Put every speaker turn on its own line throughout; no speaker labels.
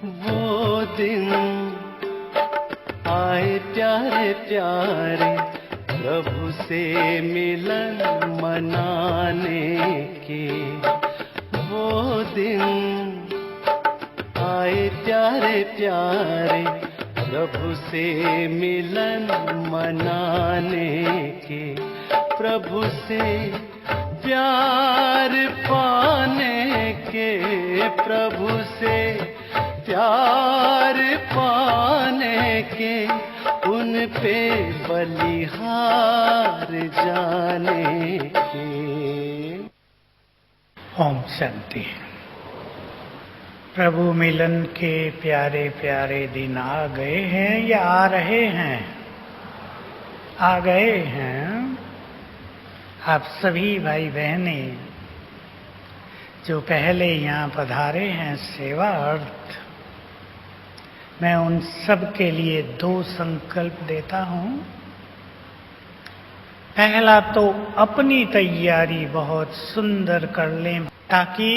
वो दिन आए प्यारे प्यारे प्रभु से मिलन मनाने के। वो दिन आए प्यारे प्यारे प्रभु से मिलन मनाने के। प्रभु से प्यार पाने के, प्रभु से प्यार पाने के, उन पे बलिहार जाने के।
ओम शांति। प्रभु मिलन के प्यारे प्यारे दिन आ गए हैं या आ रहे हैं? आ गए हैं। आप सभी भाई बहने जो पहले यहाँ पधारे हैं सेवा अर्थ, मैं उन सब के लिए 2 संकल्प देता हूँ। पहला तो अपनी तैयारी बहुत सुंदर कर लें ताकि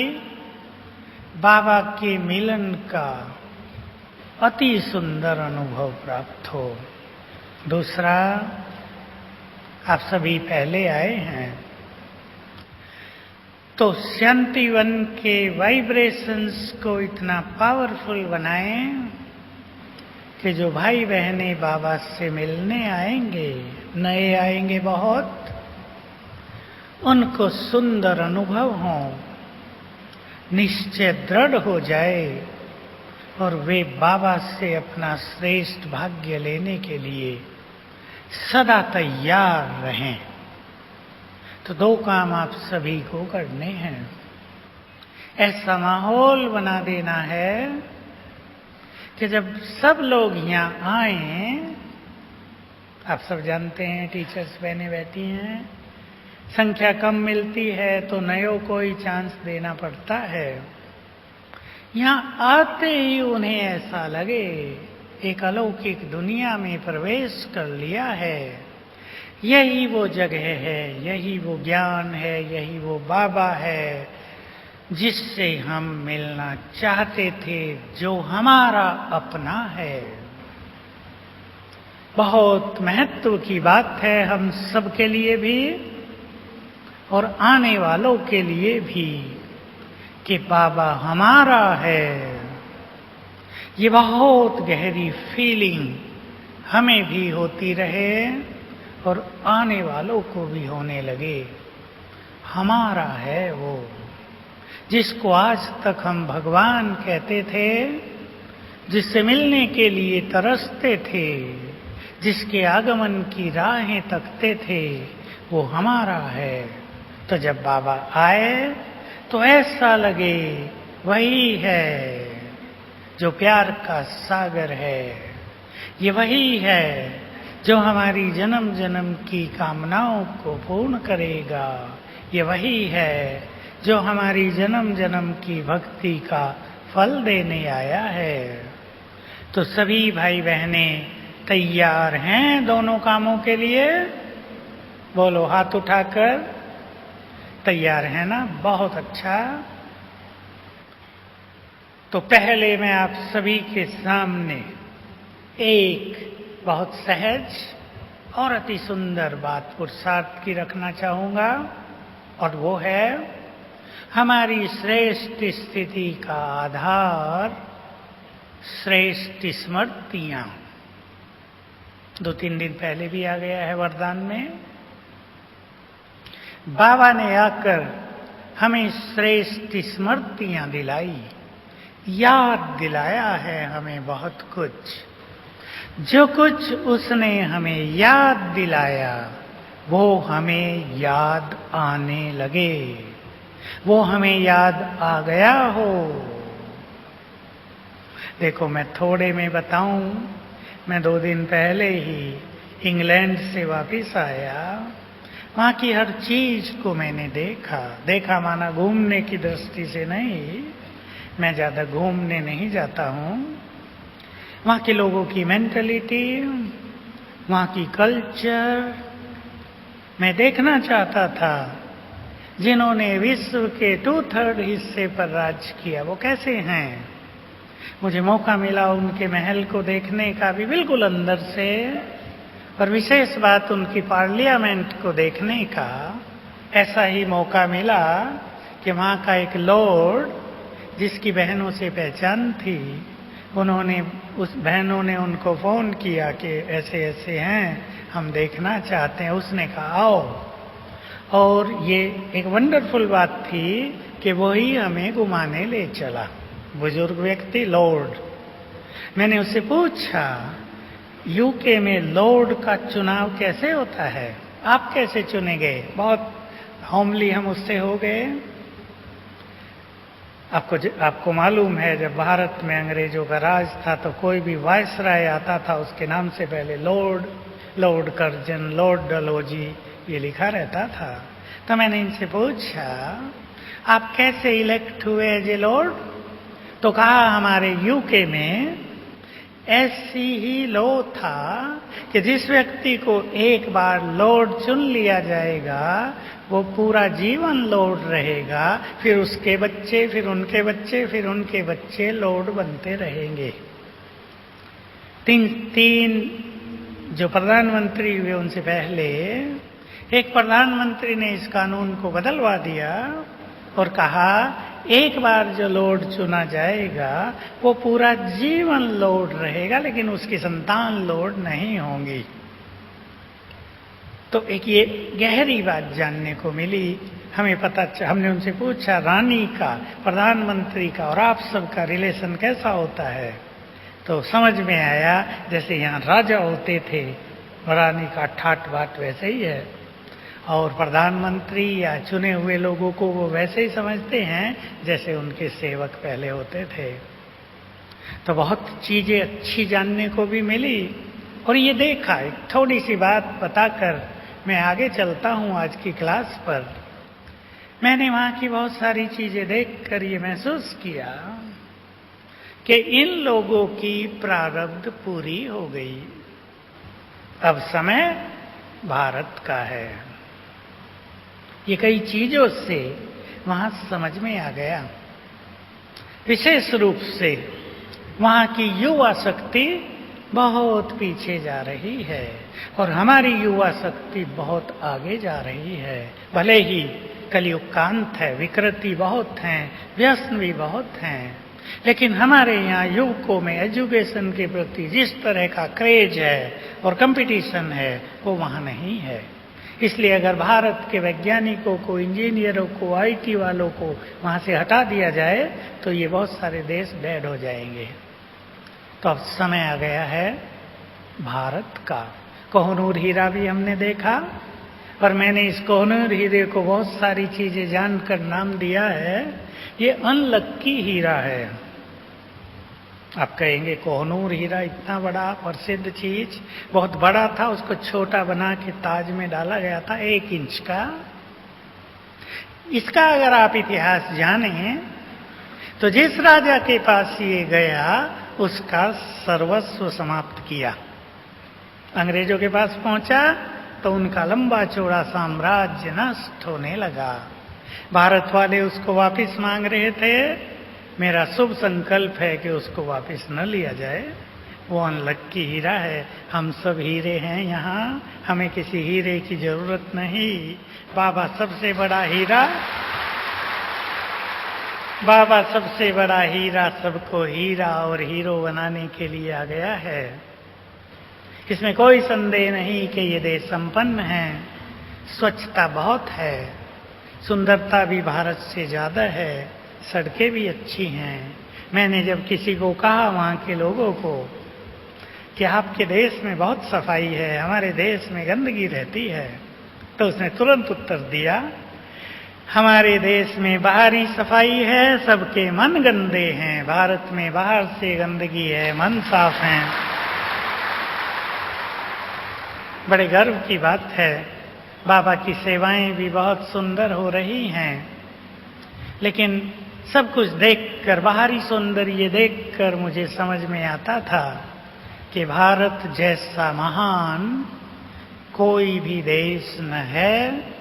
बाबा के मिलन का अति सुंदर अनुभव प्राप्त हो। दूसरा, आप सभी पहले आए हैं तो शांतिवन के वाइब्रेशंस को इतना पावरफुल बनाएं कि जो भाई बहनें बाबा से मिलने आएंगे, नए आएंगे बहुत, उनको सुंदर अनुभव हो, निश्चय दृढ़ हो जाए और वे बाबा से अपना श्रेष्ठ भाग्य लेने के लिए सदा तैयार रहें। तो 2 काम आप सभी को करने हैं। ऐसा माहौल बना देना है कि जब सब लोग यहाँ आए, आप सब जानते हैं टीचर्स बहनें बैठी हैं, संख्या कम मिलती है तो नयों को ही चांस देना पड़ता है। यहाँ आते ही उन्हें ऐसा लगे एक अलौकिक दुनिया में प्रवेश कर लिया है। यही वो जगह है, यही वो ज्ञान है, यही वो बाबा है जिससे हम मिलना चाहते थे, जो हमारा अपना है। बहुत महत्व की बात है हम सब के लिए भी और आने वालों के लिए भी कि बाबा हमारा है। ये बहुत गहरी फीलिंग हमें भी होती रहे और आने वालों को भी होने लगे। हमारा है वो जिसको आज तक हम भगवान कहते थे, जिससे मिलने के लिए तरसते थे, जिसके आगमन की राहें तकते थे, वो हमारा है। तो जब बाबा आए तो ऐसा लगे वही है जो प्यार का सागर है। ये वही है जो हमारी जन्म जन्म की कामनाओं को पूर्ण करेगा। ये वही है जो हमारी जन्म जन्म की भक्ति का फल देने आया है। तो सभी भाई बहनें तैयार हैं दोनों कामों के लिए? बोलो हाथ उठाकर। तैयार है ना? बहुत अच्छा। तो पहले मैं आप सभी के सामने एक बहुत सहज और अति सुंदर बात पुरुषार्थ की रखना चाहूँगा, और वो है हमारी श्रेष्ठ स्थिति का आधार श्रेष्ठ स्मृतियाँ। 2-3 दिन पहले भी आ गया है वरदान में। बाबा ने आकर हमें श्रेष्ठ स्मृतियाँ दिलाई, याद दिलाया है हमें बहुत कुछ। जो कुछ उसने हमें याद दिलाया वो हमें याद आने लगे, वो हमें याद आ गया हो। देखो मैं थोड़े में बताऊं, मैं 2 दिन पहले ही इंग्लैंड से वापस आया। वहाँ की हर चीज को मैंने देखा माना घूमने की दृष्टि से नहीं, मैं ज़्यादा घूमने नहीं जाता हूँ। वहाँ के लोगों की मेंटलिटी, वहाँ की कल्चर मैं देखना चाहता था। जिन्होंने विश्व के 2/3 हिस्से पर राज किया वो कैसे हैं, मुझे मौका मिला उनके महल को देखने का भी बिल्कुल अंदर से, और विशेष बात उनकी पार्लियामेंट को देखने का। ऐसा ही मौका मिला कि वहाँ का एक लॉर्ड, जिसकी बहनों से पहचान थी, उस बहनों ने उनको फ़ोन किया कि ऐसे ऐसे हैं, हम देखना चाहते हैं। उसने कहा आओ। और ये एक वंडरफुल बात थी कि वही हमें घुमाने ले चला, बुजुर्ग व्यक्ति लॉर्ड। मैंने उससे पूछा यूके में लॉर्ड का चुनाव कैसे होता है, आप कैसे चुने गए? बहुत होमली हम उससे हो गए। आपको मालूम है जब भारत में अंग्रेजों का राज था तो कोई भी वायसराय आता था उसके नाम से पहले Lord, Lord Curzon, Lord Dalhousie ये लिखा रहता था। तो मैंने इनसे पूछा आप कैसे इलेक्ट हुए एज ए लॉर्ड? तो कहा हमारे यूके में ऐसी ही लॉ था कि जिस व्यक्ति को एक बार लॉर्ड चुन लिया जाएगा वो पूरा जीवन लॉर्ड रहेगा, फिर उसके बच्चे, फिर उनके बच्चे, फिर उनके बच्चे लॉर्ड बनते रहेंगे। तीन जो प्रधानमंत्री हुए उनसे पहले एक प्रधानमंत्री ने इस कानून को बदलवा दिया और कहा एक बार जो लॉर्ड चुना जाएगा वो पूरा जीवन लॉर्ड रहेगा, लेकिन उसकी संतान लॉर्ड नहीं होंगी। तो एक ये गहरी बात जानने को मिली। हमें हमने उनसे पूछा रानी का, प्रधानमंत्री का और आप सबका रिलेशन कैसा होता है? तो समझ में आया जैसे यहाँ राजा होते थे, रानी का ठाट बाट वैसे ही है, और प्रधानमंत्री या चुने हुए लोगों को वो वैसे ही समझते हैं जैसे उनके सेवक पहले होते थे। तो बहुत चीजें अच्छी जानने को भी मिली। और ये देखा, एक थोड़ी सी बात बताकर मैं आगे चलता हूँ आज की क्लास पर। मैंने वहाँ की बहुत सारी चीजें देखकर ये महसूस किया कि इन लोगों की प्रारब्ध पूरी हो गई, अब समय भारत का है। ये कई चीजों से वहां समझ में आ गया। विशेष रूप से वहां की युवा शक्ति बहुत पीछे जा रही है और हमारी युवा शक्ति बहुत आगे जा रही है। भले ही कलयुग का अंत है, विकृति बहुत हैं, व्यसन भी बहुत हैं, लेकिन हमारे यहाँ युवकों में एजुकेशन के प्रति जिस तरह का क्रेज है और कंपटीशन है वो वहाँ नहीं है। इसलिए अगर भारत के वैज्ञानिकों को, इंजीनियरों को, आईटी वालों को वहाँ से हटा दिया जाए तो ये बहुत सारे देश डेड हो जाएंगे। तो अब समय आ गया है भारत का। कोहनूर हीरा भी हमने देखा, और मैंने इस कोहनूर हीरे को बहुत सारी चीजें जानकर नाम दिया है ये अनलक्की हीरा है। आप कहेंगे कोहनूर हीरा इतना बड़ा प्रसिद्ध चीज, बहुत बड़ा था, उसको छोटा बना के ताज में डाला गया था 1 इंच का। इसका अगर आप इतिहास जानें तो जिस राजा के पास ये गया उसका सर्वस्व समाप्त किया। अंग्रेजों के पास पहुंचा तो उनका लंबा चौड़ा साम्राज्य नष्ट होने लगा। भारत वाले उसको वापस मांग रहे थे। मेरा शुभ संकल्प है कि उसको वापस न लिया जाए। वो अनलक्की हीरा है। हम सब हीरे हैं यहाँ, हमें किसी हीरे की जरूरत नहीं। बाबा सबसे बड़ा हीरा, बाबा सबसे बड़ा हीरा सबको हीरा और हीरो बनाने के लिए आ गया है। इसमें कोई संदेह नहीं कि ये देश संपन्न है, स्वच्छता बहुत है, सुंदरता भी भारत से ज़्यादा है, सड़कें भी अच्छी हैं। मैंने जब किसी को कहा वहाँ के लोगों को कि आपके देश में बहुत सफाई है, हमारे देश में गंदगी रहती है, तो उसने तुरंत उत्तर दिया हमारे देश में बाहरी सफाई है, सबके मन गंदे हैं। भारत में बाहर से गंदगी है, मन साफ हैं। बड़े गर्व की बात है। बाबा की सेवाएं भी बहुत सुंदर हो रही हैं, लेकिन सब कुछ देखकर, बाहरी सौंदर्य देखकर मुझे समझ में आता था कि भारत जैसा महान कोई भी देश न है,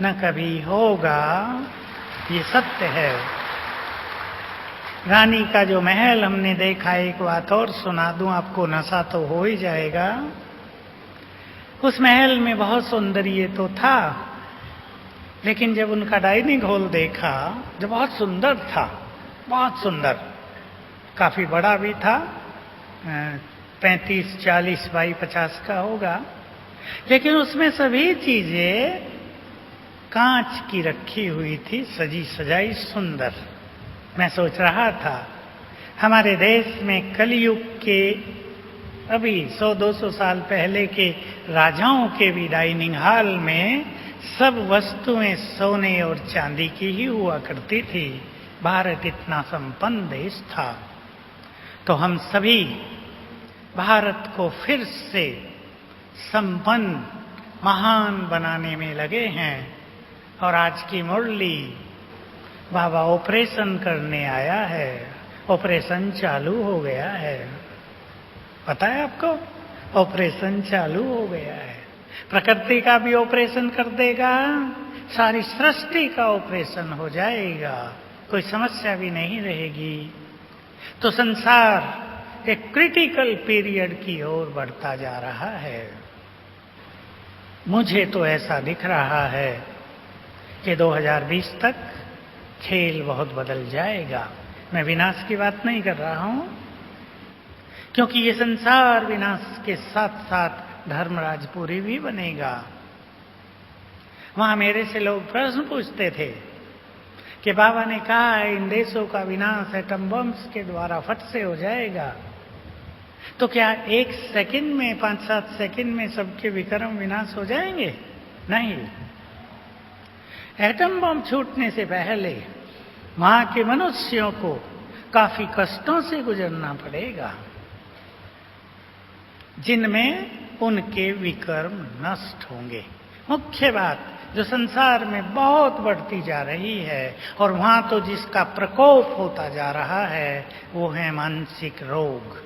न कभी होगा। ये सत्य है। रानी का जो महल हमने देखा, एक बात और सुना दूं आपको, नशा तो हो ही जाएगा। उस महल में बहुत सौंदर्य तो था, लेकिन जब उनका डाइनिंग हॉल देखा जो बहुत सुंदर था, बहुत सुंदर, काफी बड़ा भी था, 35-40 बाई 50 का होगा, लेकिन उसमें सभी चीजें कांच की रखी हुई थी, सजी सजाई सुंदर। मैं सोच रहा था हमारे देश में कलयुग के अभी 100-200 साल पहले के राजाओं के भी डाइनिंग हॉल में सब वस्तुएं सोने और चांदी की ही हुआ करती थी। भारत इतना संपन्न देश था, तो हम सभी भारत को फिर से संपन्न महान बनाने में लगे हैं। और आज की मुरली बाबा ऑपरेशन करने आया है, ऑपरेशन चालू हो गया है। पता है आपको, ऑपरेशन चालू हो गया है। प्रकृति का भी ऑपरेशन कर देगा, सारी सृष्टि का ऑपरेशन हो जाएगा, कोई समस्या भी नहीं रहेगी। तो संसार एक क्रिटिकल पीरियड की ओर बढ़ता जा रहा है। मुझे तो ऐसा दिख रहा है कि 2020 तक खेल बहुत बदल जाएगा। मैं विनाश की बात नहीं कर रहा हूं, क्योंकि ये संसार विनाश के साथ साथ धर्मराजपुरी भी बनेगा। वहां मेरे से लोग प्रश्न पूछते थे कि बाबा ने कहा है इन देशों का विनाश एटम बम्स के द्वारा फट से हो जाएगा, तो क्या 1 सेकंड में 5-7 सेकंड में सबके विक्रम विनाश हो जाएंगे? नहीं। एटम बम छूटने से पहले वहां के मनुष्यों को काफी कष्टों से गुजरना पड़ेगा, जिनमें उनके विकर्म नष्ट होंगे। मुख्य बात जो संसार में बहुत बढ़ती जा रही है, और वहां तो जिसका प्रकोप होता जा रहा है, वो है मानसिक रोग।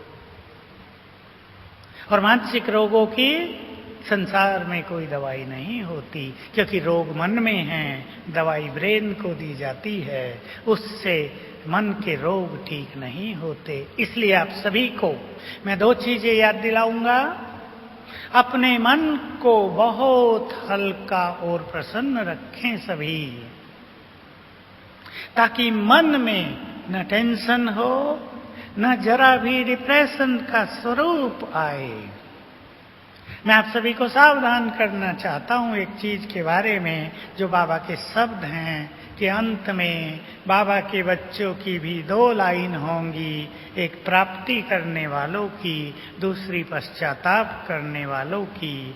और मानसिक रोगों की संसार में कोई दवाई नहीं होती, क्योंकि रोग मन में है, दवाई ब्रेन को दी जाती है, उससे मन के रोग ठीक नहीं होते। इसलिए आप सभी को मैं 2 चीजें याद दिलाऊंगा। अपने मन को बहुत हल्का और प्रसन्न रखें सभी, ताकि मन में न टेंशन हो, न जरा भी डिप्रेशन का स्वरूप आए। मैं आप सभी को सावधान करना चाहता हूं एक चीज के बारे में, जो बाबा के शब्द हैं कि अंत में बाबा के बच्चों की भी 2 लाइन होंगी, एक प्राप्ति करने वालों की, दूसरी पश्चाताप करने वालों की।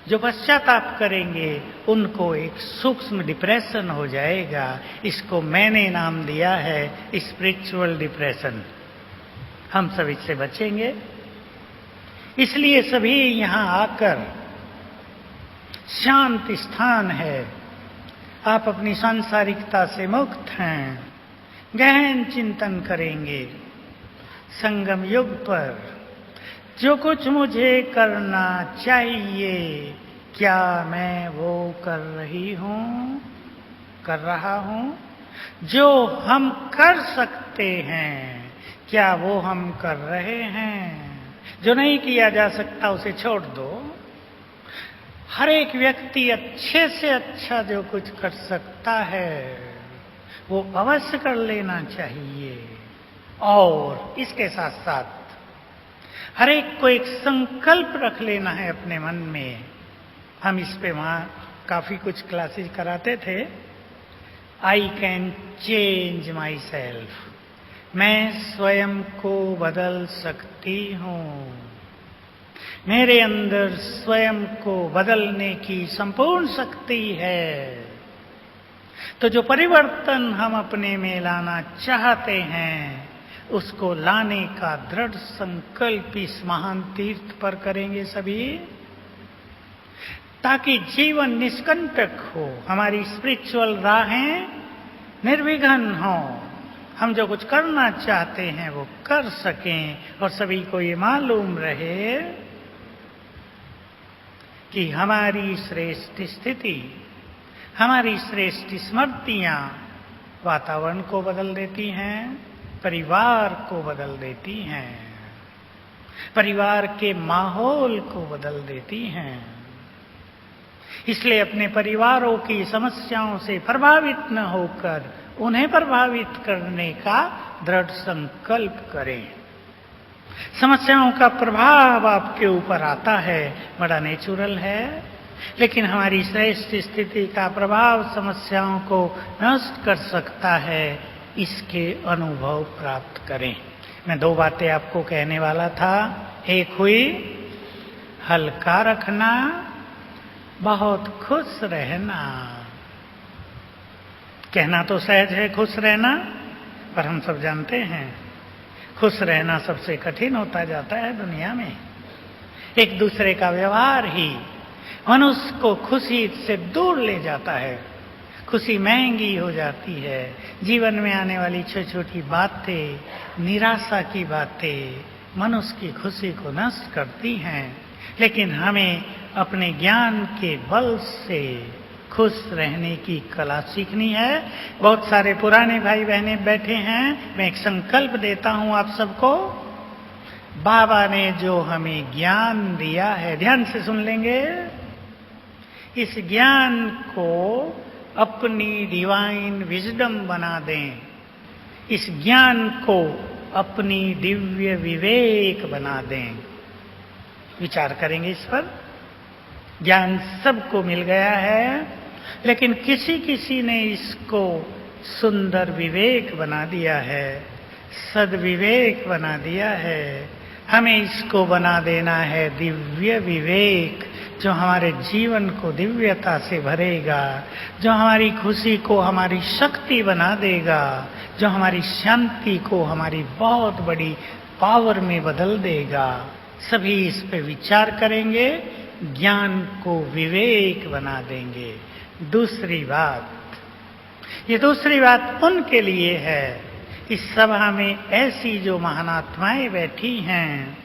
जो पश्चाताप करेंगे उनको एक सूक्ष्म डिप्रेशन हो जाएगा। इसको मैंने नाम दिया है स्पिरिचुअल डिप्रेशन। हम सब इससे बचेंगे, इसलिए सभी यहां आकर, शांत स्थान है, आप अपनी सांसारिकता से मुक्त हैं, गहन चिंतन करेंगे संगम युग पर। जो कुछ मुझे करना चाहिए, क्या मैं वो कर रही हूं, कर रहा हूं? जो हम कर सकते हैं, क्या वो हम कर रहे हैं? जो नहीं किया जा सकता उसे छोड़ दो। हर एक व्यक्ति अच्छे से अच्छा जो कुछ कर सकता है वो अवश्य कर लेना चाहिए। और इसके साथ साथ हर एक को एक संकल्प रख लेना है अपने मन में। हम इस पे वहां काफी कुछ क्लासेस कराते थे। I can change my self, मैं स्वयं को बदल सकती हूं। मेरे अंदर स्वयं को बदलने की संपूर्ण शक्ति है। तो जो परिवर्तन हम अपने में लाना चाहते हैं, उसको लाने का दृढ़ संकल्प इस महान तीर्थ पर करेंगे सभी, ताकि जीवन निष्कंटक हो, हमारी स्पिरिचुअल राहें निर्विघ्न हो, हम जो कुछ करना चाहते हैं वो कर सकें। और सभी को ये मालूम रहे कि हमारी श्रेष्ठ स्थिति, हमारी श्रेष्ठ स्मृतियां वातावरण को बदल देती हैं, परिवार को बदल देती हैं, परिवार के माहौल को बदल देती हैं। इसलिए अपने परिवारों की समस्याओं से प्रभावित न होकर उन्हें प्रभावित करने का दृढ़ संकल्प करें। समस्याओं का प्रभाव आपके ऊपर आता है, बड़ा नेचुरल है, लेकिन हमारी श्रेष्ठ स्थिति का प्रभाव समस्याओं को नष्ट कर सकता है, इसके अनुभव प्राप्त करें। मैं 2 बातें आपको कहने वाला था। एक हुई हल्का रखना, बहुत खुश रहना। कहना तो सहज है खुश रहना, पर हम सब जानते हैं खुश रहना सबसे कठिन होता जाता है दुनिया में। एक दूसरे का व्यवहार ही मनुष्य को खुशी से दूर ले जाता है। खुशी महंगी हो जाती है। जीवन में आने वाली छोटी छोटी बातें, निराशा की बातें मनुष्य की खुशी को नष्ट करती हैं। लेकिन हमें अपने ज्ञान के बल से खुश रहने की कला सीखनी है। बहुत सारे पुराने भाई बहने बैठे हैं। मैं एक संकल्प देता हूं आप सबको। बाबा ने जो हमें ज्ञान दिया है, ध्यान से सुन लेंगे, इस ज्ञान को अपनी डिवाइन विजडम बना दें। इस ज्ञान को अपनी दिव्य विवेक बना दें। विचार करेंगे इस पर। ज्ञान सबको मिल गया है, लेकिन किसी किसी ने इसको सुंदर विवेक बना दिया है, सद्विवेक बना दिया है। हमें इसको बना देना है दिव्य विवेक, जो हमारे जीवन को दिव्यता से भरेगा, जो हमारी खुशी को हमारी शक्ति बना देगा, जो हमारी शांति को हमारी बहुत बड़ी पावर में बदल देगा। सभी इस पे विचार करेंगे, ज्ञान को विवेक बना देंगे। दूसरी बात, ये दूसरी बात उनके लिए है, इस सभा में ऐसी जो महानात्माएं बैठी हैं,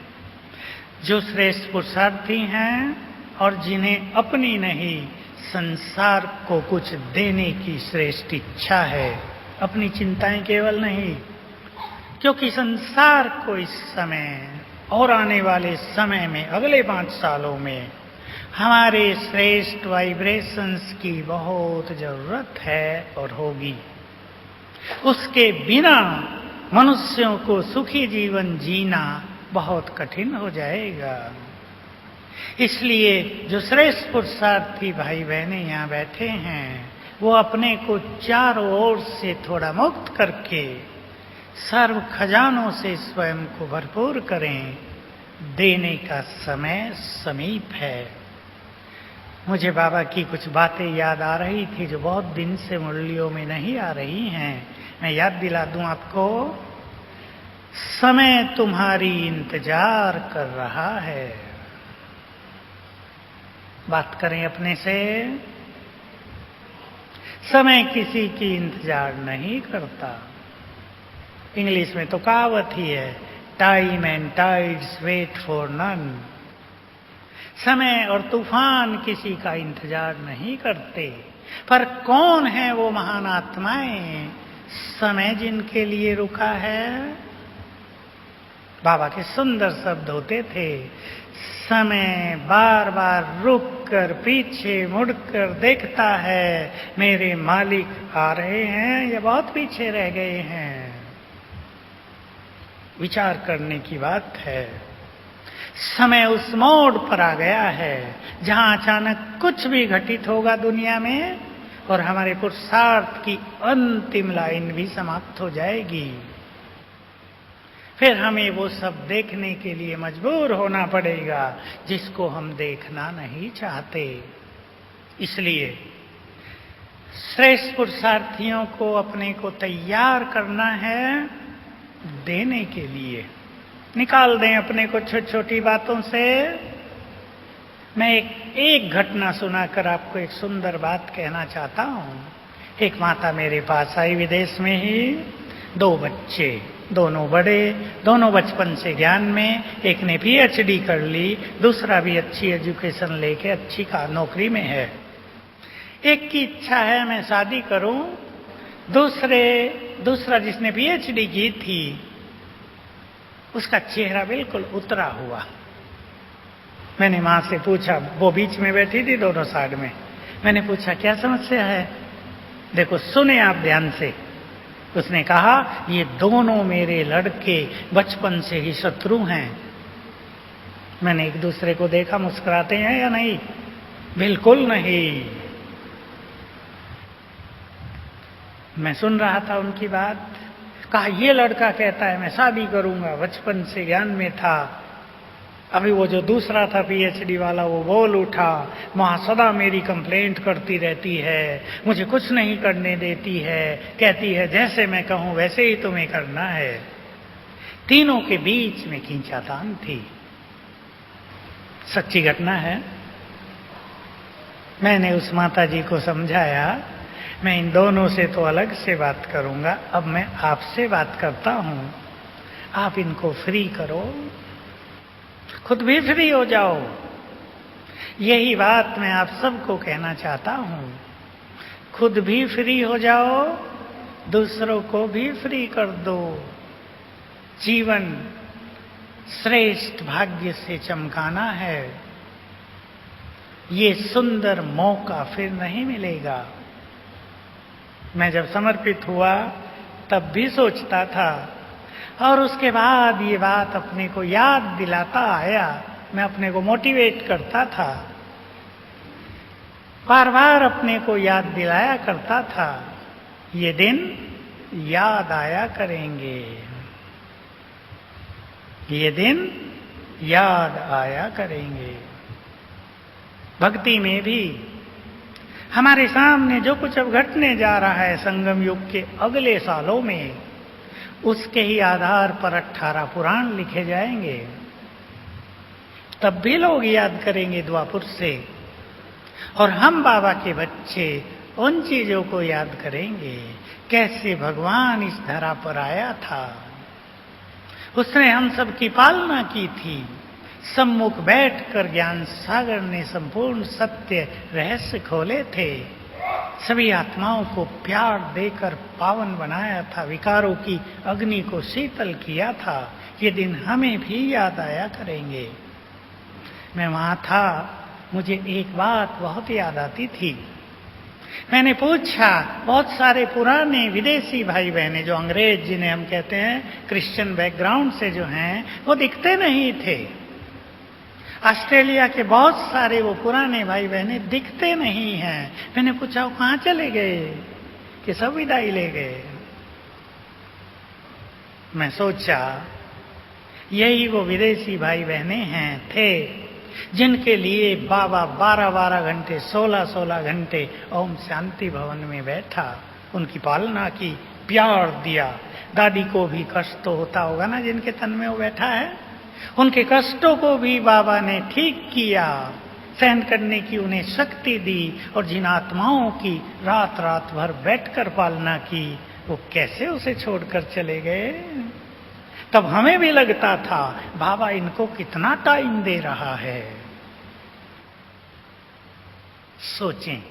जो श्रेष्ठ पुरुषार्थी हैं और जिन्हें अपनी नहीं संसार को कुछ देने की श्रेष्ठ इच्छा है। अपनी चिंताएं केवल नहीं, क्योंकि संसार को इस समय और आने वाले समय में, अगले 5 सालों में हमारे श्रेष्ठ वाइब्रेशंस की बहुत जरूरत है और होगी। उसके बिना मनुष्यों को सुखी जीवन जीना बहुत कठिन हो जाएगा। इसलिए जो श्रेष्ठ पुरुषार्थी भाई बहने यहाँ बैठे हैं, वो अपने को चारों ओर से थोड़ा मुक्त करके सर्व खजानों से स्वयं को भरपूर करें। देने का समय समीप है। मुझे बाबा की कुछ बातें याद आ रही थी जो बहुत दिन से मुरलियों में नहीं आ रही हैं। मैं याद दिला दूं आपको। समय तुम्हारी इंतजार कर रहा है। बात करें अपने से। समय किसी की इंतजार नहीं करता। इंग्लिश में तो कहावत ही है, time and tides wait for none. समय और तूफान किसी का इंतजार नहीं करते। पर कौन है वो महान आत्माएं, समय जिनके लिए रुका है? बाबा के सुंदर शब्द होते थे, समय बार बार रुक कर पीछे मुड़कर देखता है, मेरे मालिक आ रहे हैं या बहुत पीछे रह गए हैं। विचार करने की बात है। समय उस मोड़ पर आ गया है जहां अचानक कुछ भी घटित होगा दुनिया में और हमारे पुरुषार्थ की अंतिम लाइन भी समाप्त हो जाएगी। फिर हमें वो सब देखने के लिए मजबूर होना पड़ेगा जिसको हम देखना नहीं चाहते। इसलिए श्रेष्ठ पुरुषार्थियों को अपने को तैयार करना है देने के लिए। निकाल दें अपने को छोटी छोटी बातों से। मैं एक घटना सुनाकर आपको एक सुंदर बात कहना चाहता हूं। एक माता मेरे पास आई विदेश में ही, 2 बच्चे, दोनों बड़े, दोनों बचपन से ज्ञान में, एक ने PhD कर ली, दूसरा भी अच्छी एजुकेशन लेके अच्छी नौकरी में है। एक की इच्छा है मैं शादी करूं, दूसरा जिसने पीएचडी की थी, उसका चेहरा बिल्कुल उतरा हुआ। मैंने मां से पूछा, वो बीच में बैठी थी दोनों साइड में, मैंने पूछा क्या समस्या है? देखो सुने आप ध्यान से। उसने कहा ये दोनों मेरे लड़के बचपन से ही शत्रु हैं। मैंने एक दूसरे को देखा, मुस्कुराते हैं या नहीं? बिल्कुल नहीं। मैं सुन रहा था उनकी बात। कहा ये लड़का कहता है मैं शादी करूंगा, बचपन से ज्ञान में था। अभी वो जो दूसरा था पीएचडी वाला, वो बोल उठा, मां सदा मेरी कंप्लेंट करती रहती है, मुझे कुछ नहीं करने देती है, कहती है जैसे मैं कहूं वैसे ही तुम्हें करना है। तीनों के बीच में खींचातान थी। सच्ची घटना है। मैंने उस माता जी को समझाया, मैं इन दोनों से तो अलग से बात करूंगा, अब मैं आपसे बात करता हूं, आप इनको फ्री करो, खुद भी फ्री हो जाओ। यही बात मैं आप सबको कहना चाहता हूं। खुद भी फ्री हो जाओ, दूसरों को भी फ्री कर दो। जीवन श्रेष्ठ भाग्य से चमकाना है। ये सुंदर मौका फिर नहीं मिलेगा। मैं जब समर्पित हुआ तब भी सोचता था, और उसके बाद ये बात अपने को याद दिलाता आया, मैं अपने को मोटिवेट करता था, बार बार अपने को याद दिलाया करता था, ये दिन याद आया करेंगे, ये दिन याद आया करेंगे। भक्ति में भी हमारे सामने जो कुछ अब घटने जा रहा है संगम युग के अगले सालों में, उसके ही आधार पर 18 पुराण लिखे जाएंगे। तब भी लोग याद करेंगे द्वापुर से, और हम बाबा के बच्चे उन चीजों को याद करेंगे, कैसे भगवान इस धरा पर आया था, उसने हम सब की पालना की थी, सम्मुख बैठकर ज्ञान सागर ने संपूर्ण सत्य रहस्य खोले थे, सभी आत्माओं को प्यार देकर पावन बनाया था, विकारों की अग्नि को शीतल किया था। ये दिन हमें भी याद आया करेंगे। मैं वहां था, मुझे एक बात बहुत याद आती थी। मैंने पूछा, बहुत सारे पुराने विदेशी भाई बहने जो अंग्रेज जिन्हें हम कहते हैं क्रिश्चियन बैकग्राउंड से जो हैं, वो दिखते नहीं थे। ऑस्ट्रेलिया के बहुत सारे वो पुराने भाई बहने दिखते नहीं हैं। मैंने पूछा वो कहाँ चले गए, कि सब विदाई ले गए। मैं सोचा यही वो विदेशी भाई बहने हैं थे जिनके लिए बाबा 12-12 घंटे 16-16 घंटे ओम शांति भवन में बैठा, उनकी पालना की, प्यार दिया। दादी को भी कष्ट तो होता होगा ना जिनके तन में वो बैठा है, उनके कष्टों को भी बाबा ने ठीक किया, सहन करने की उन्हें शक्ति दी। और जिन आत्माओं की रात रात भर बैठकर पालना की, वो कैसे उसे छोड़कर चले गए। तब हमें भी लगता था बाबा इनको कितना टाइम दे रहा है। सोचें,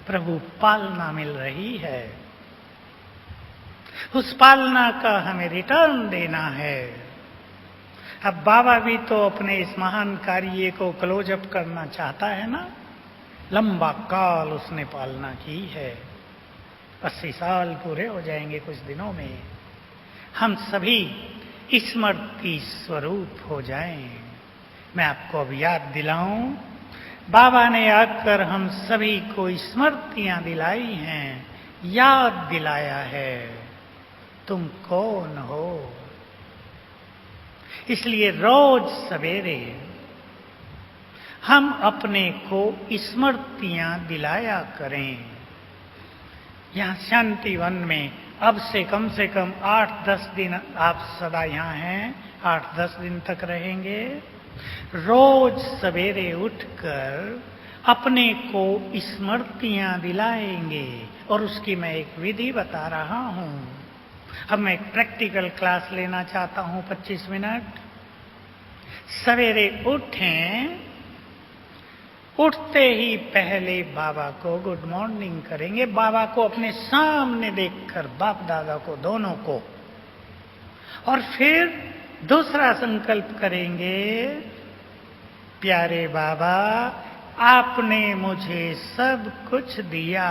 प्रभु पालना मिल रही है, उस पालना का हमें रिटर्न देना है। अब बाबा भी तो अपने इस महान कार्य को क्लोज अप करना चाहता है ना। लंबा काल उसने पालना की है, 80 साल पूरे हो जाएंगे कुछ दिनों में। हम सभी स्मृति स्वरूप हो जाएं। मैं आपको अब याद दिलाऊं, बाबा ने आकर हम सभी को स्मृतियां दिलाई हैं, याद दिलाया है तुम कौन हो। इसलिए रोज सवेरे हम अपने को स्मृतियां दिलाया करें। यहां शांति वन में अब से कम 8-10 दिन आप सदा यहाँ हैं, 8-10 दिन तक रहेंगे। रोज सवेरे उठकर अपने को स्मृतियां दिलाएंगे, और उसकी मैं एक विधि बता रहा हूं। अब मैं एक प्रैक्टिकल क्लास लेना चाहता हूं, 25 मिनट। सवेरे उठें, उठते ही पहले बाबा को गुड मॉर्निंग करेंगे, बाबा को अपने सामने देखकर, बाप दादा को दोनों को। और फिर दूसरा संकल्प करेंगे, प्यारे बाबा आपने मुझे सब कुछ दिया,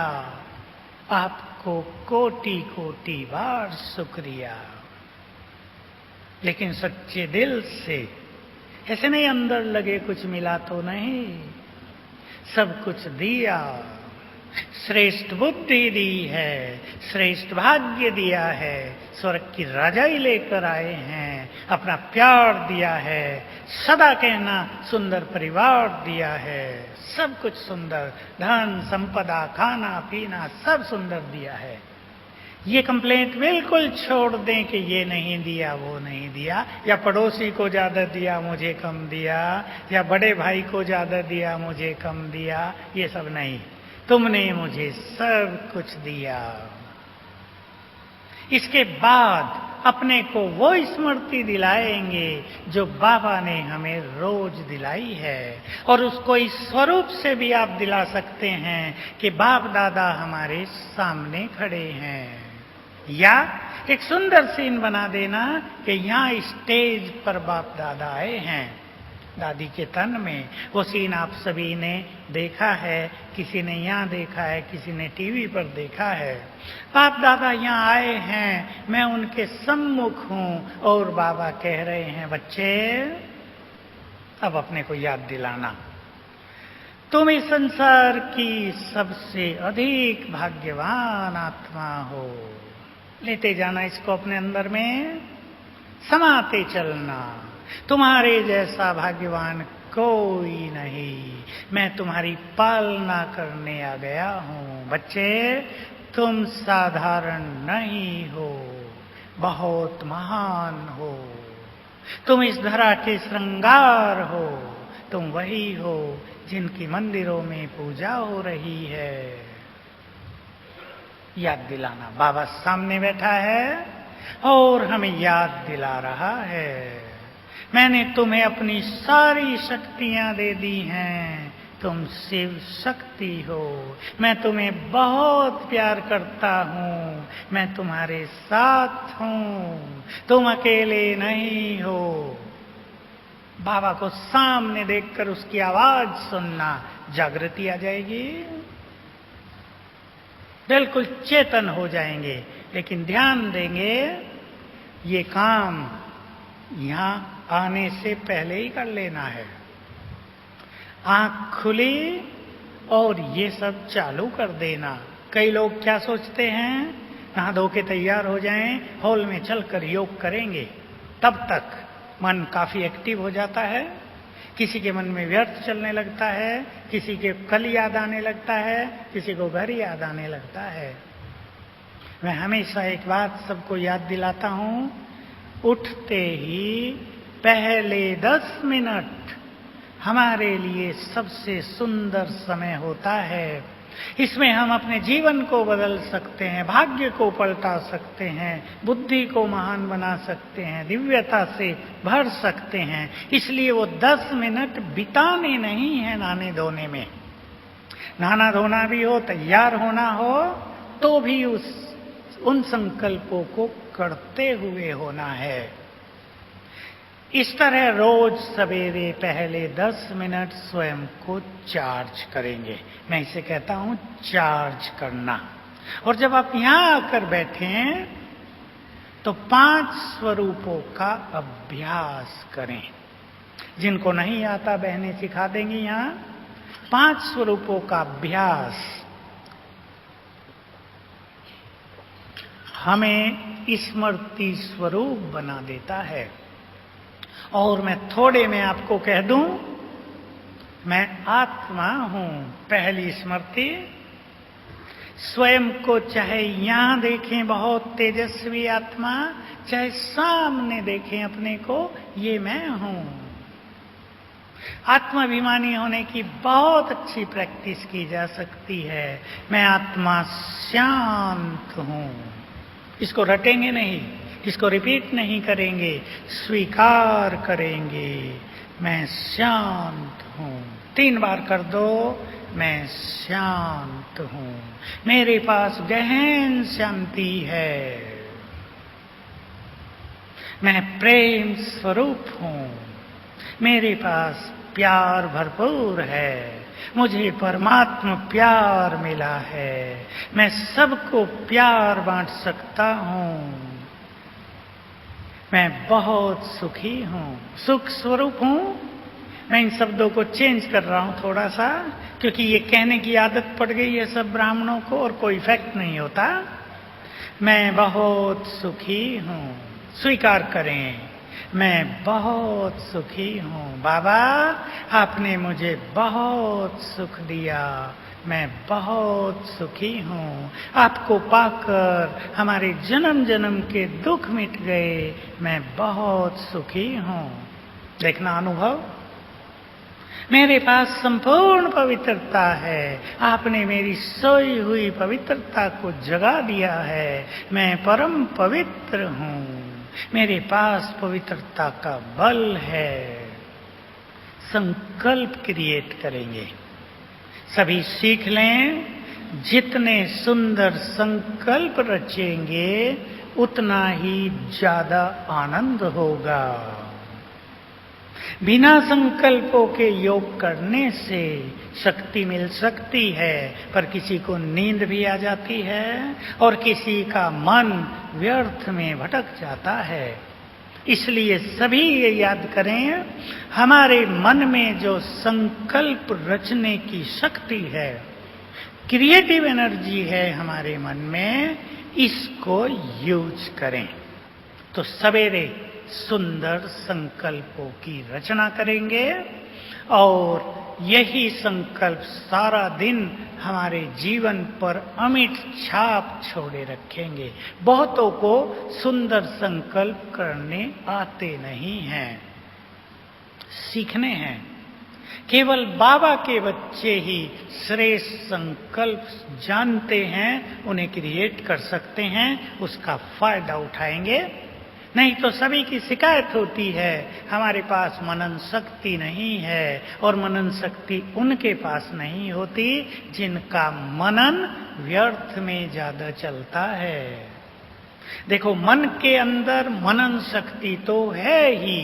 आपको कोटि कोटि बार शुक्रिया। लेकिन सच्चे दिल से, ऐसे नहीं अंदर लगे कुछ मिला तो नहीं, सब कुछ दिया, श्रेष्ठ बुद्धि दी है, श्रेष्ठ भाग्य दिया है, स्वर्ग की राजाई लेकर आए हैं, अपना प्यार दिया है, सदा कहना सुंदर परिवार दिया है, सब कुछ सुंदर, धन संपदा खाना पीना सब सुंदर दिया है। ये कंप्लेंट बिल्कुल छोड़ दें कि ये नहीं दिया वो नहीं दिया, या पड़ोसी को ज्यादा दिया मुझे कम दिया, या बड़े भाई को ज्यादा दिया मुझे कम दिया, ये सब नहीं, तुमने मुझे सब कुछ दिया। इसके बाद अपने को वो स्मृति दिलाएंगे जो बाबा ने हमें रोज दिलाई है, और उसको इस स्वरूप से भी आप दिला सकते हैं कि बाप दादा हमारे सामने खड़े हैं। या एक सुंदर सीन बना देना कि यहाँ स्टेज पर बाप दादा आए हैं, दादी के तन में। वो सीन आप सभी ने देखा है, किसी ने यहाँ देखा है, किसी ने टीवी पर देखा है। बाप दादा यहाँ आए हैं, मैं उनके सम्मुख हूँ, और बाबा कह रहे हैं, बच्चे अब अपने को याद दिलाना, तुम इस संसार की सबसे अधिक भाग्यवान आत्मा हो। लेते जाना इसको अपने अंदर में, समाते चलना, तुम्हारे जैसा भाग्यवान कोई नहीं, मैं तुम्हारी पालना करने आ गया हूं। बच्चे तुम साधारण नहीं हो, बहुत महान हो, तुम इस धरा के श्रृंगार हो, तुम वही हो जिनकी मंदिरों में पूजा हो रही है। याद दिलाना, बाबा सामने बैठा है और हमें याद दिला रहा है, मैंने तुम्हें अपनी सारी शक्तियां दे दी हैं, तुम शिव शक्ति हो, मैं तुम्हें बहुत प्यार करता हूँ, मैं तुम्हारे साथ हूँ, तुम अकेले नहीं हो। बाबा को सामने देखकर उसकी आवाज सुनना, जागृति आ जाएगी, बिल्कुल चेतन हो जाएंगे। लेकिन ध्यान देंगे, ये काम यहां आने से पहले ही कर लेना है। आंख खुली और ये सब चालू कर देना। कई लोग क्या सोचते हैं, नहा धो के तैयार हो जाएं, हॉल में चलकर योग करेंगे, तब तक मन काफी एक्टिव हो जाता है, किसी के मन में व्यर्थ चलने लगता है, किसी के कल याद आने लगता है, किसी को घर याद आने लगता है। मैं हमेशा एक बात सबको याद दिलाता हूं, उठते ही पहले 10 मिनट हमारे लिए सबसे सुंदर समय होता है। इसमें हम अपने जीवन को बदल सकते हैं, भाग्य को पलटा सकते हैं, बुद्धि को महान बना सकते हैं, दिव्यता से भर सकते हैं। इसलिए वो 10 मिनट बिताने नहीं है नहाने धोने में। नहाना धोना भी हो, तैयार होना हो, तो भी उन संकल्पों को करते हुए होना है। इस तरह रोज सवेरे पहले 10 मिनट स्वयं को चार्ज करेंगे। मैं इसे कहता हूं चार्ज करना। और जब आप यहां आकर बैठें तो 5 स्वरूपों का अभ्यास करें। जिनको नहीं आता बहनें सिखा देंगी यहां। 5 स्वरूपों का अभ्यास हमें स्मृति स्वरूप बना देता है। और मैं थोड़े में आपको कह दूं, मैं आत्मा हूं। पहली स्मृति, स्वयं को चाहे यहां देखें बहुत तेजस्वी आत्मा, चाहे सामने देखें अपने को, ये मैं हूं। आत्माभिमानी होने की बहुत अच्छी प्रैक्टिस की जा सकती है। मैं आत्मा शांत हूं। इसको रटेंगे नहीं, इसको रिपीट नहीं करेंगे, स्वीकार करेंगे। मैं शांत हूँ। 3 बार कर दो, मैं शांत हूँ। मेरे पास गहन शांति है। मैं प्रेम स्वरूप हूँ। मेरे पास प्यार भरपूर है। मुझे परमात्मा प्यार मिला है। मैं सबको प्यार बांट सकता हूँ। मैं बहुत सुखी हूँ, सुख स्वरूप हूँ। मैं इन शब्दों को चेंज कर रहा हूँ थोड़ा सा, क्योंकि ये कहने की आदत पड़ गई है सब ब्राह्मणों को और कोई इफेक्ट नहीं होता। मैं बहुत सुखी हूँ। स्वीकार करें, मैं बहुत सुखी हूँ। बाबा, आपने मुझे बहुत सुख दिया। मैं बहुत सुखी हूँ। आपको पाकर हमारे जन्म जन्म के दुख मिट गए। मैं बहुत सुखी हूँ। देखना अनुभव, मेरे पास संपूर्ण पवित्रता है। आपने मेरी सोई हुई पवित्रता को जगा दिया है। मैं परम पवित्र हूँ। मेरे पास पवित्रता का बल है। संकल्प क्रिएट करेंगे। सभी सीख लें, जितने सुंदर संकल्प रचेंगे उतना ही ज्यादा आनंद होगा। बिना संकल्पों के योग करने से शक्ति मिल सकती है, पर किसी को नींद भी आ जाती है और किसी का मन व्यर्थ में भटक जाता है। इसलिए सभी ये याद करें, हमारे मन में जो संकल्प रचने की शक्ति है, क्रिएटिव एनर्जी है हमारे मन में, इसको यूज करें। तो सवेरे सुंदर संकल्पों की रचना करेंगे और यही संकल्प सारा दिन हमारे जीवन पर अमिट छाप छोड़े रखेंगे। बहुतों को सुंदर संकल्प करने आते नहीं हैं, सीखने हैं। केवल बाबा के बच्चे ही श्रेष्ठ संकल्प जानते हैं, उन्हें क्रिएट कर सकते हैं, उसका फायदा उठाएंगे। नहीं तो सभी की शिकायत होती है, हमारे पास मनन शक्ति नहीं है, और मनन शक्ति उनके पास नहीं होती जिनका मनन व्यर्थ में ज्यादा चलता है। देखो, मन के अंदर मनन शक्ति तो है ही,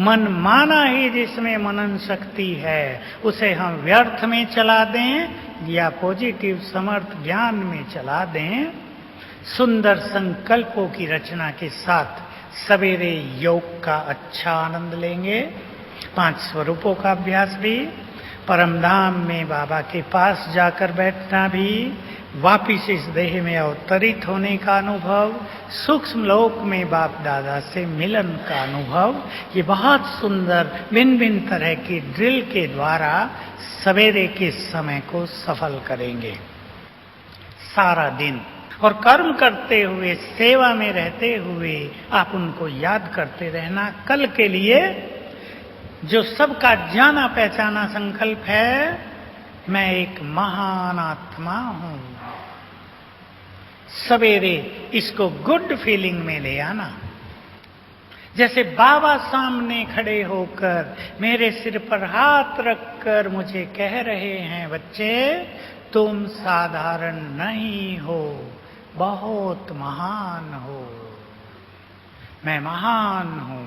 मन माना ही जिसमें मनन शक्ति है, उसे हम व्यर्थ में चला दें या पॉजिटिव समर्थ ज्ञान में चला दें। सुंदर संकल्पों की रचना के साथ सवेरे योग का अच्छा आनंद लेंगे। 5 स्वरूपों का अभ्यास भी, परमधाम में बाबा के पास जाकर बैठना भी, वापिस इस देह में अवतरित होने का अनुभव, सूक्ष्म लोक में बाप दादा से मिलन का अनुभव, ये बहुत सुंदर भिन्न भिन्न तरह की ड्रिल के द्वारा सवेरे के समय को सफल करेंगे। सारा दिन और कर्म करते हुए, सेवा में रहते हुए आप उनको याद करते रहना। कल के लिए जो सबका जाना पहचाना संकल्प है, मैं एक महान आत्मा हूं। सवेरे इसको गुड फीलिंग में ले आना। जैसे बाबा सामने खड़े होकर मेरे सिर पर हाथ रखकर मुझे कह रहे हैं, बच्चे तुम साधारण नहीं हो, बहुत महान हो। मैं महान हूं।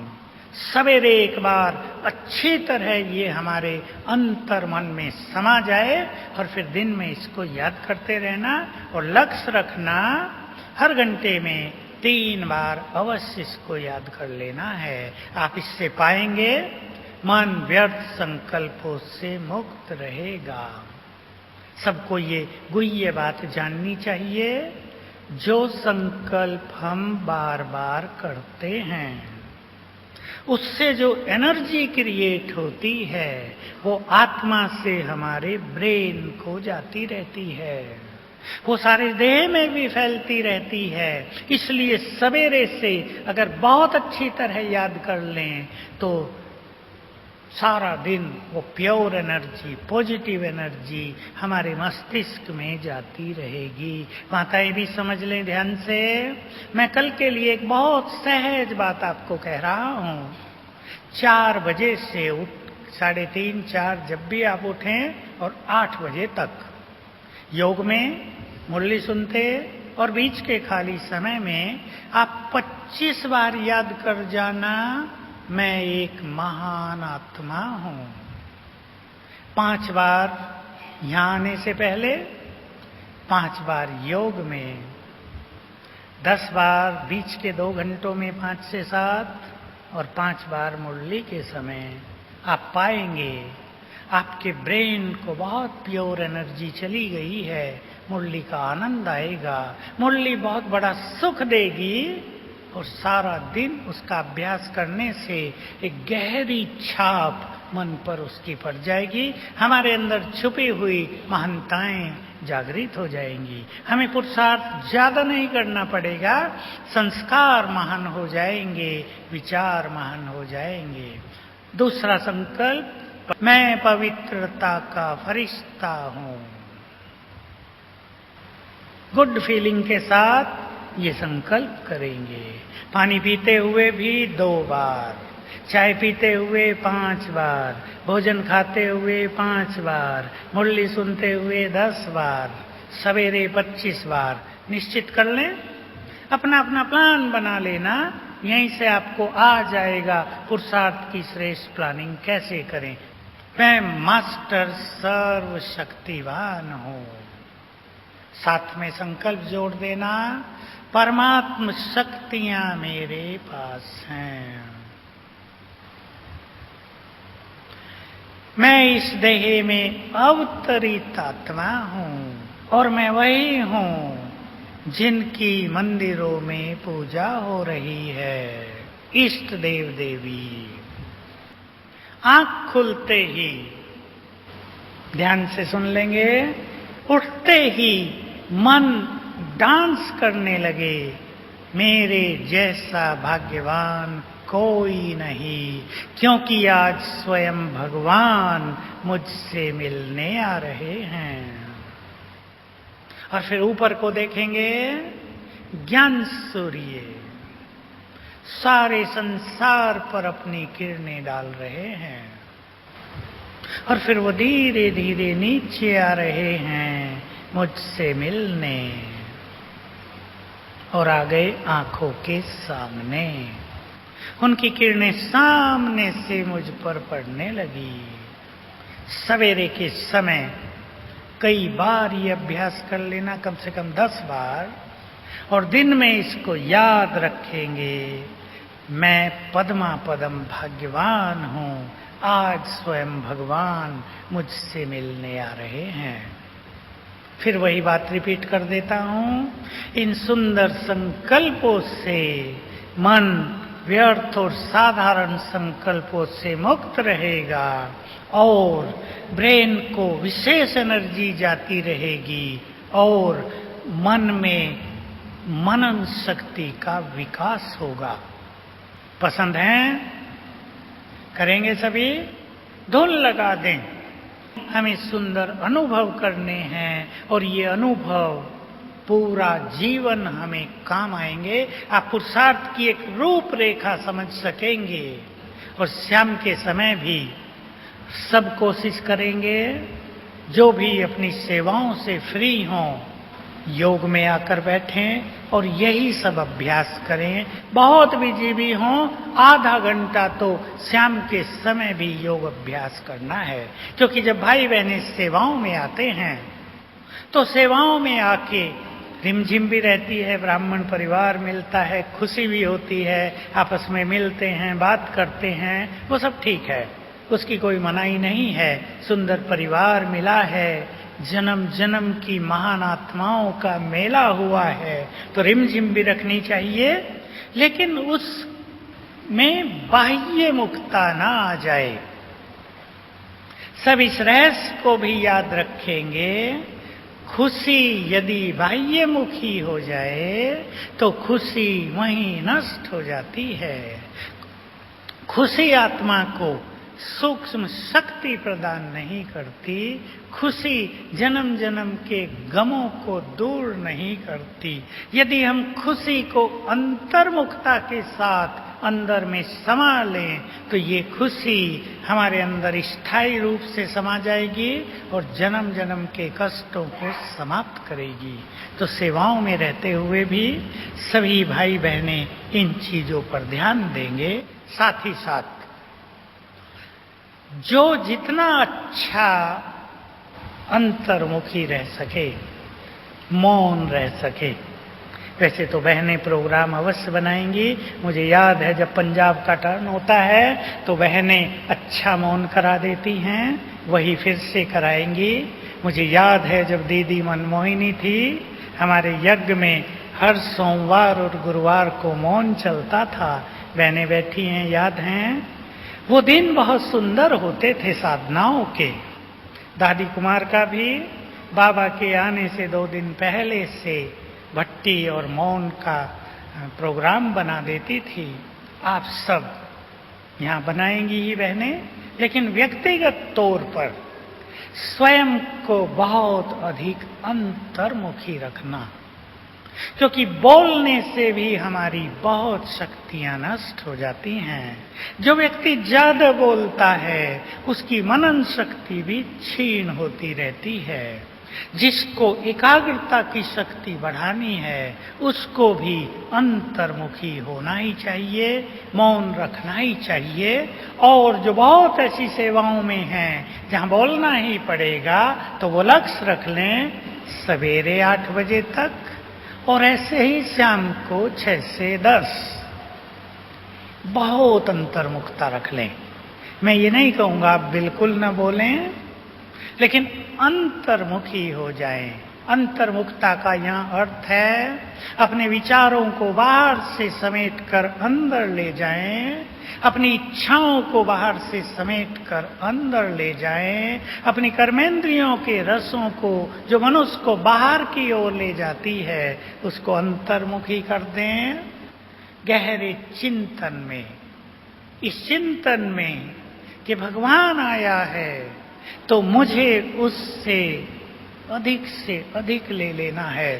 सवेरे एक बार अच्छी तरह ये हमारे अंतर मन में समा जाए और फिर दिन में इसको याद करते रहना और लक्ष्य रखना, हर घंटे में 3 बार अवश्य इसको याद कर लेना है। आप इससे पाएंगे मन व्यर्थ संकल्पों से मुक्त रहेगा। सबको ये गुह्य बात जाननी चाहिए, जो संकल्प हम बार बार करते हैं उससे जो एनर्जी क्रिएट होती है वो आत्मा से हमारे ब्रेन को जाती रहती है, वो सारे देह में भी फैलती रहती है। इसलिए सवेरे से अगर बहुत अच्छी तरह याद कर लें तो सारा दिन वो प्योर एनर्जी, पॉजिटिव एनर्जी हमारे मस्तिष्क में जाती रहेगी। माताएं भी समझ लें ध्यान से। मैं कल के लिए एक बहुत सहज बात आपको कह रहा हूं। 4 बजे से उठ 3:30 4 जब भी आप उठें और 8 बजे तक योग में मुरली सुनते और बीच के खाली समय में आप 25 बार याद कर जाना, मैं एक महान आत्मा हूं। 5 बार यहां आने से पहले, 5 बार योग में, 10 बार बीच के 2 घंटों में 5 से 7 और 5 बार मुरली के समय। आप पाएंगे आपके ब्रेन को बहुत प्योर एनर्जी चली गई है। मुरली का आनंद आएगा, मुरली बहुत बड़ा सुख देगी और सारा दिन उसका अभ्यास करने से एक गहरी छाप मन पर उसकी पड़ जाएगी। हमारे अंदर छुपी हुई महानताएं जागृत हो जाएंगी। हमें पुरुषार्थ ज्यादा नहीं करना पड़ेगा, संस्कार महान हो जाएंगे, विचार महान हो जाएंगे। दूसरा संकल्प, मैं पवित्रता का फरिश्ता हूं। गुड फीलिंग के साथ ये संकल्प करेंगे। पानी पीते हुए भी 2 बार, चाय पीते हुए 5 बार, भोजन खाते हुए 5 बार, मुरली सुनते हुए 10 बार, सवेरे 25 बार। निश्चित कर लें, अपना अपना प्लान बना लेना। यहीं से आपको आ जाएगा पुरुषार्थ की श्रेष्ठ प्लानिंग कैसे करें। मैं मास्टर सर्वशक्तिवान हूं। साथ में संकल्प जोड़ देना, परमात्म शक्तियां मेरे पास हैं। मैं इस देह में अवतरित आत्मा हूं और मैं वही हूं जिनकी मंदिरों में पूजा हो रही है, इष्ट देव देवी। आंख खुलते ही ध्यान से सुन लेंगे, उठते ही मन डांस करने लगे, मेरे जैसा भाग्यवान कोई नहीं, क्योंकि आज स्वयं भगवान मुझसे मिलने आ रहे हैं। और फिर ऊपर को देखेंगे, ज्ञान सूर्य सारे संसार पर अपनी किरणें डाल रहे हैं और फिर वो धीरे धीरे नीचे आ रहे हैं मुझसे मिलने और आ गए आंखों के सामने। उनकी किरणें सामने से मुझ पर पड़ने लगी। सवेरे के समय कई बार ये अभ्यास कर लेना, कम से कम 10 बार, और दिन में इसको याद रखेंगे, मैं पद्मा पदम भाग्यवान हूं, आज स्वयं भगवान मुझसे मिलने आ रहे हैं। फिर वही बात रिपीट कर देता हूं, इन सुंदर संकल्पों से मन व्यर्थ और साधारण संकल्पों से मुक्त रहेगा और ब्रेन को विशेष एनर्जी जाती रहेगी और मन में मनन शक्ति का विकास होगा। पसंद है? करेंगे सभी? धुन लगा दें। हमें सुंदर अनुभव करने हैं और ये अनुभव पूरा जीवन हमें काम आएंगे। आप पुरुषार्थ की एक रूपरेखा समझ सकेंगे और शाम के समय भी सब कोशिश करेंगे, जो भी अपनी सेवाओं से फ्री हों, योग में आकर बैठें और यही सब अभ्यास करें। बहुत बिजी भी हों, आधा घंटा तो शाम के समय भी योग अभ्यास करना है। क्योंकि जब भाई बहनें सेवाओं में आते हैं तो सेवाओं में आके रिमझिम भी रहती है, ब्राह्मण परिवार मिलता है, खुशी भी होती है, आपस में मिलते हैं, बात करते हैं, वो सब ठीक है, उसकी कोई मनाही नहीं है। सुंदर परिवार मिला है, जन्म जन्म की महान आत्माओं का मेला हुआ है, तो रिमझिम भी रखनी चाहिए, लेकिन उसमें बाह्य मुक्ता ना आ जाए। सब इस रहस्य को भी याद रखेंगे, खुशी यदि बाह्यमुखी हो जाए तो खुशी वहीं नष्ट हो जाती है। खुशी आत्मा को सूक्ष्म शक्ति प्रदान नहीं करती, खुशी जन्म जन्म के गमों को दूर नहीं करती। यदि हम खुशी को अंतर्मुखता के साथ अंदर में समा लें तो ये खुशी हमारे अंदर स्थायी रूप से समा जाएगी और जन्म जन्म के कष्टों को समाप्त करेगी। तो सेवाओं में रहते हुए भी सभी भाई बहनें इन चीजों पर ध्यान देंगे। साथ ही साथ जो जितना अच्छा अंतर्मुखी रह सके, मौन रह सके। वैसे तो बहनें प्रोग्राम अवश्य बनाएंगी। मुझे याद है जब पंजाब का टर्न होता है तो बहनें अच्छा मौन करा देती हैं, वही फिर से कराएंगी। मुझे याद है जब दीदी मनमोहिनी थी, हमारे यज्ञ में हर सोमवार और गुरुवार को मौन चलता था। बहनें बैठी हैं, याद हैं? वो दिन बहुत सुंदर होते थे साधनाओं के। दादी कुमार का भी बाबा के आने से 2 दिन पहले से भट्टी और मौन का प्रोग्राम बना देती थी। आप सब यहाँ बनाएंगी ही बहनें, लेकिन व्यक्तिगत तौर पर स्वयं को बहुत अधिक अंतर्मुखी रखना, क्योंकि बोलने से भी हमारी बहुत शक्तियां नष्ट हो जाती हैं। जो व्यक्ति ज्यादा बोलता है उसकी मनन शक्ति भी क्षीण होती रहती है। जिसको एकाग्रता की शक्ति बढ़ानी है उसको भी अंतर्मुखी होना ही चाहिए, मौन रखना ही चाहिए। और जो बहुत ऐसी सेवाओं में हैं जहां बोलना ही पड़ेगा तो वो लक्ष्य रख लें सवेरे 8 बजे तक, और ऐसे ही शाम को 6 से 10 बहुत अंतर्मुखता रख लें। मैं ये नहीं कहूंगा आप बिल्कुल न बोलें, लेकिन अंतर्मुखी हो जाएं। अंतर्मुखता का यहाँ अर्थ है अपने विचारों को बाहर से समेट कर अंदर ले जाएं, अपनी इच्छाओं को बाहर से समेट कर अंदर ले जाएं, अपनी कर्मेंद्रियों के रसों को जो मनुष्य को बाहर की ओर ले जाती है उसको अंतर्मुखी कर दें। गहरे चिंतन में, इस चिंतन में कि भगवान आया है तो मुझे उससे अधिक ले लेना है,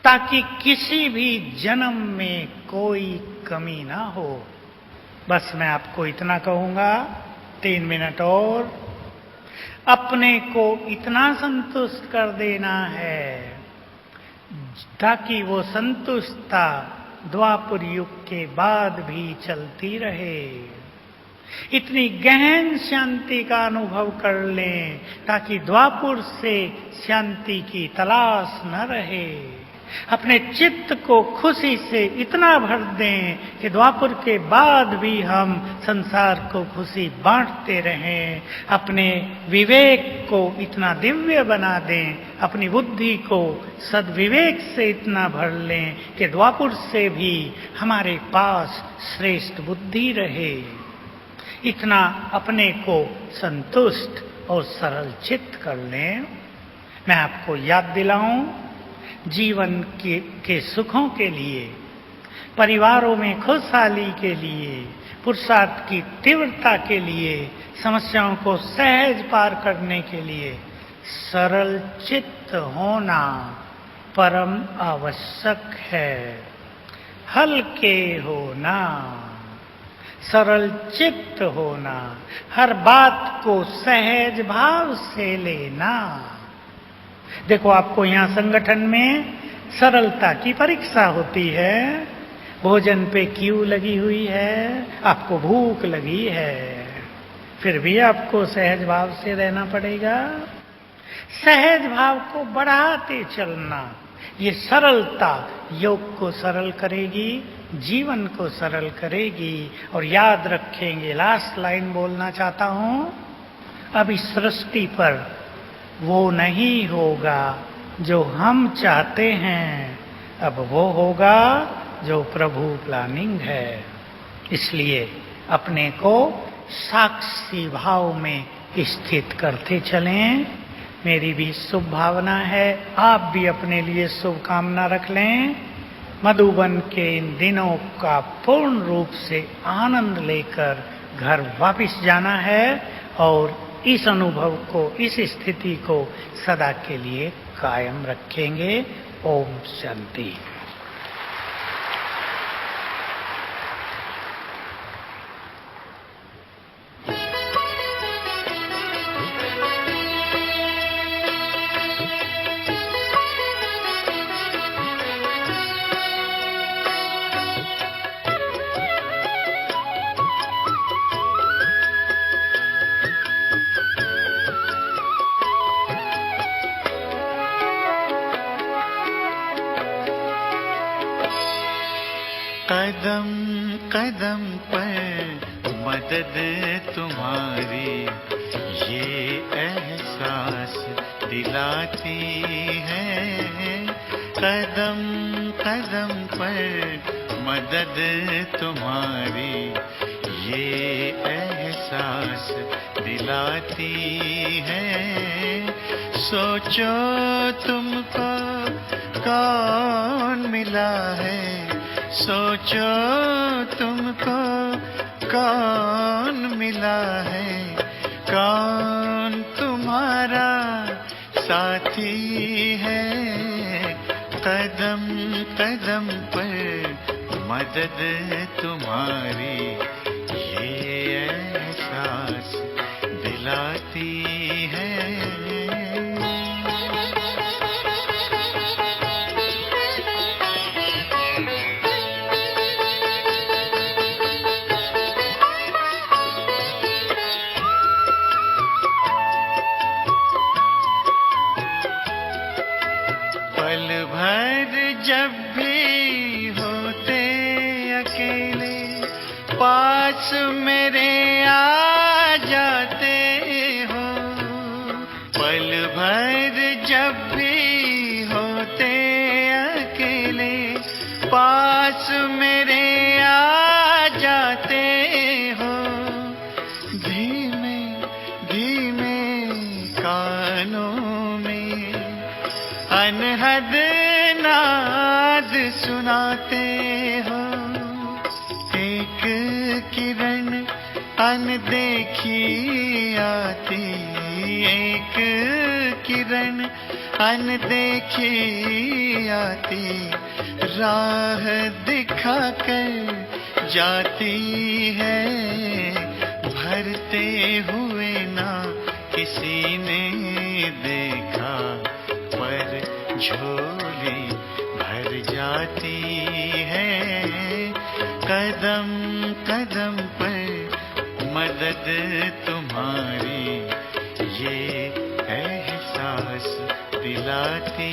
ताकि किसी भी जन्म में कोई कमी ना हो। बस मैं आपको इतना कहूंगा, 3 मिनट और। अपने को इतना संतुष्ट कर देना है ताकि वो संतुष्टता द्वापर युग के बाद भी चलती रहे। इतनी गहन शांति का अनुभव कर लें ताकि द्वापर से शांति की तलाश न रहे। अपने चित्त को खुशी से इतना भर दें कि द्वापर के बाद भी हम संसार को खुशी बांटते रहें। अपने विवेक को इतना दिव्य बना दें, अपनी बुद्धि को सद्विवेक से इतना भर लें कि द्वापर से भी हमारे पास श्रेष्ठ बुद्धि रहे। इतना अपने को संतुष्ट और सरल चित्त कर लें। मैं आपको याद दिलाऊं, जीवन के सुखों के लिए, परिवारों में खुशहाली के लिए, पुरुषार्थ की तीव्रता के लिए, समस्याओं को सहज पार करने के लिए सरल चित्त होना परम आवश्यक है। हल्के होना, सरल चित्त होना, हर बात को सहज भाव से लेना। देखो, आपको यहाँ संगठन में सरलता की परीक्षा होती है। भोजन पे क्यू लगी हुई है, आपको भूख लगी है, फिर भी आपको सहज भाव से रहना पड़ेगा। सहज भाव को बढ़ाते चलना, ये सरलता योग को सरल करेगी, जीवन को सरल करेगी। और याद रखेंगे, लास्ट लाइन बोलना चाहता हूं, अब इस सृष्टि पर वो नहीं होगा जो हम चाहते हैं, अब वो होगा जो प्रभु प्लानिंग है। इसलिए अपने को साक्षी भाव में स्थित करते चलें। मेरी भी शुभ भावना है, आप भी अपने लिए शुभकामना रख लें। मधुबन के इन दिनों का पूर्ण रूप से आनंद लेकर घर वापस जाना है और इस अनुभव को, इस स्थिति को सदा के लिए कायम रखेंगे। ओम शांति।
कदम कदम पर मदद तुम्हारी ये एहसास दिलाती है। कदम कदम पर मदद तुम्हारी ये एहसास दिलाती है। सोचो तुमको कौन मिला है, सोचो तुमको कौन मिला है, कौन तुम्हारा साथी है। कदम कदम पर मदद तुम्हारी ये एहसास दिलाती है। पल भर जब भी होते अकेले पास मेरे आ जाते हो। पल भर जब भी होते अकेले पास मेरे आ जाते हो। धीमे धीमे कानों में अनहद नाद सुनाते हो। एक किरण अनदेखी आती, एक किरण अनदेखी आती, राह दिखाकर जाती है। भरते हुए ना किसी ने देखा पर झोली भर जाती है। कदम कदम पर मदद तुम्हारी ये एहसास दिलाती